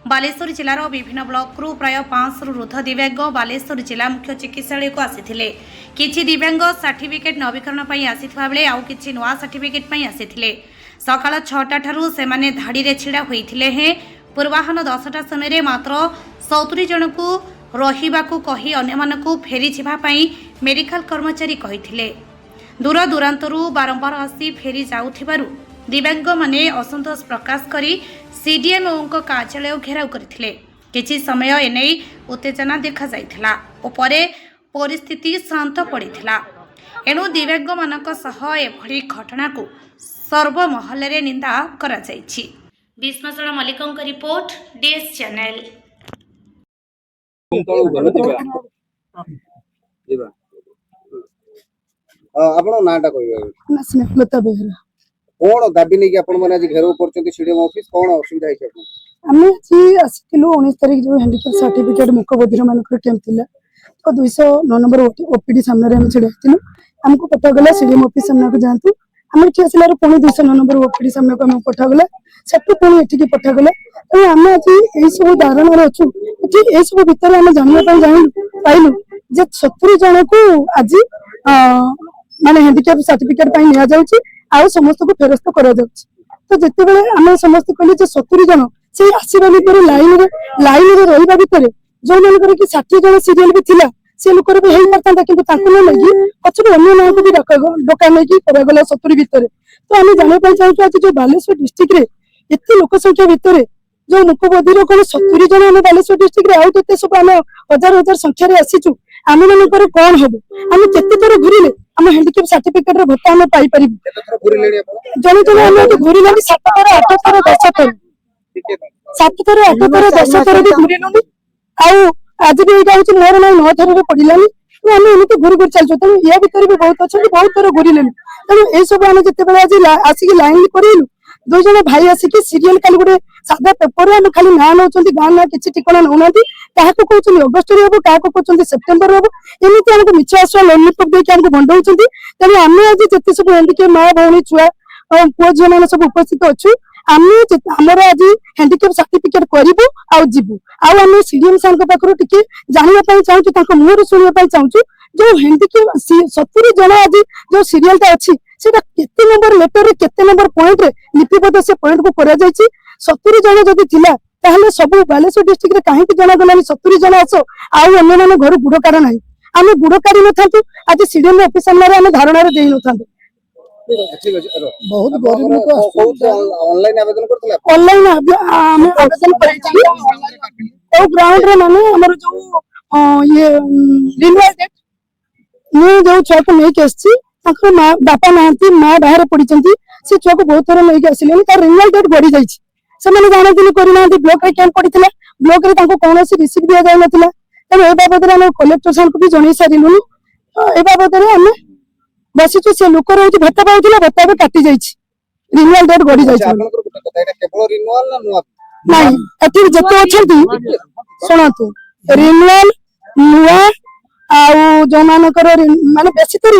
बालेश्वर जिलार विभिन्न ब्लॉकरू प्राय 500 ऊर्ध दिव्यांग बालेश्वर जिला मुख्य चिकित्सालय को आसिथिले। किछि दिव्यांग सर्टिफिकेट नवीकरण पई आसिथिबा बेले आउ किछि नवा सर्टिफिकेट पई आसिथिले। सकाळ 6टा ठारू सेमाने धाड़ी रे छिड़ा होइथिले हे। पूर्वाहन 10टा समय मात्र 70 जनकू रहिबाकू कही अन्यमानकू फेरी जिबा पई मेडिकल कर्मचारी कहिथिले। दूर दूरांतरू बारंबार आसी फेरी जाउथिबारु दिव्यांग माने असंतोष प्रकाश करी सीडीएमओ कार्यालय घेराव करथिले। किछि समय एने उत्तेजना देखा जाइथिला ओ परे परिस्थिति शांत पड़िथिला। एणु दिव्यांग मानक सह एभଳି घटना को सर्वमहल रे निंदा करा जाइछि। विस्मसण मल्लिकଙ୍କ रिपोर्ट डीएस चैनल। आपन नाटा कहबे स्नेहलता बेहरा कोन दाबी नै कि आपन माने आज घेराव करचंती सीडीएम ऑफिस कोन असुविधा है आपन आमे जी आसितिलु 19 तारिख जो हैंडीकैप सर्टिफिकेट मुखबधिर मानकर कैंप थिला तो 209 नंबर ओपीडी सामने रे हम छिड़ाइतिलु। हमको पता गला सीडीएम ऑफिस सामने को जानतु हम ठीक आसिला पुणी 209 नंबर ओपीडी सामने को हम पठा गला सेटु पुणी एठी की पठा गला। तो हम आज एई सब धारणा रे अछु एठी एई सब भीतर हम जानिया पई जानि पाइलु जे 70 जन को आज माने हैंडीकैप सर्टिफिकेट पई निया जाउची आउ समस्त को फेरस्त करा जाउची। तो जेते बेले हम समस्त कहले जे 70 जन से आसीबा भीतर लाइन रे रहिबा भीतर जो मानकर कि 60 जन सीरियल भी थिला से लोक रे भी हेई परता किंतु ताकू न लगी पछर अन्य नाम को भी डका नै कि करा गला 70 भीतर। तो हम जाने पई चाहू आज जो बालेश्वर डिस्ट्रिक्ट रे एते लोक संख्या भीतर जो मुखबधिर कोन 70 जन हम बालेश्वर डिस्ट्रिक्ट रे आउ केते सब हम हजार हजार संख्या रे आसीचु आमे मानकर कोन हबो हम केते तर घुरिले हम हैंडीकैप सर्टिफिकेट रे भत्ता हम पाई परिबु जने जने हम घुरी लानी 7 थर 8 थर 10 थर 7 थर 8 थर 10 थर भी घुरी लुनी आउ आज भी एटा होची मोर नै 9 थर रे पडिलानी तो हम एमिति घुरी घुरी चलछो। त या भीतर भी बहुत अछि बहुत थर घुरी लेनी त ए सब हम जते बेला आज आसी की लाइन करिलु दो जने भाई आसी की सीरियल काली गुडे सादा पेपर हम खाली ना नउचंती गां ना किछि ठिकाना नउनाती काहाको कहउछन अगस्त रे हबो काहाको कहउछन सेप्टेम्बर रे हबो एमिति हमको मिछ आसवा लॉलीपॉप दे के हमको बंडउछंती। तने हम आज जते सब हैंडीकैप मां भौणी छुआ पुओ झियो माने सब उपस्थित अछु हमर आज हैंडीकैप सर्टिफिकेट करिबु आ जिबु आ हम सीडीएम सान को पाखरो टिके जानिया पई चाहू ताको मुहर सुनिया पई चाहू जो हैंडीकैप 70 जन आज जो सीरियल ता अछि सेटा केते नंबर लेटर रे केते नंबर पॉइंट रे लिपिबद्ध से पॉइंट को करा जायछि 70 जन जदि थिला ताहले सब बालेश्वर डिस्ट्रिक्ट रे काहे कि जना गलानी 70 जन आसो आउ अन्य माने घर गुडो कार नाही आमे गुडो कारी न थांतु आज सीडीएम ऑफिस सामने रे हम धारणा रे देई न थांतु। बहुत गरीब लोग ऑनलाइन आवेदन करथिला ऑनलाइन हम आवेदन करिछि ओ ग्राउंड रे माने हमर जो ये रिन्यूअल डेट मु जो छुआ को नहीं केसछि ताको मां बापा नांती मां बाहर पडिचंती से छुआ को बहुत थोर नहीं केसिलेनी तार रिन्यूअल डेट बढ़ी जाइछि से माने जानथिले करि नांती ब्लॉक रे कैंप पडिथिला ब्लॉक रे ताको कोनोसी रिसीव दिया जाय नथिला तने ए बाबत रे हम कलेक्टर साहब को भी जणै सारिलुनी ए बाबत रे हम बसिछु से लोक रहउछि भत्ता पाउथिला भत्ता बे काटी जाइछि रिन्यूअल डेट बढ़ी जाइछि। आपनकर कथा एटा केवल रिन्यूअल ना नुआ नहीं एथि जते अछंती सुनतु रिन्यूअल नुआ आ जो मानकर माने बेसी तो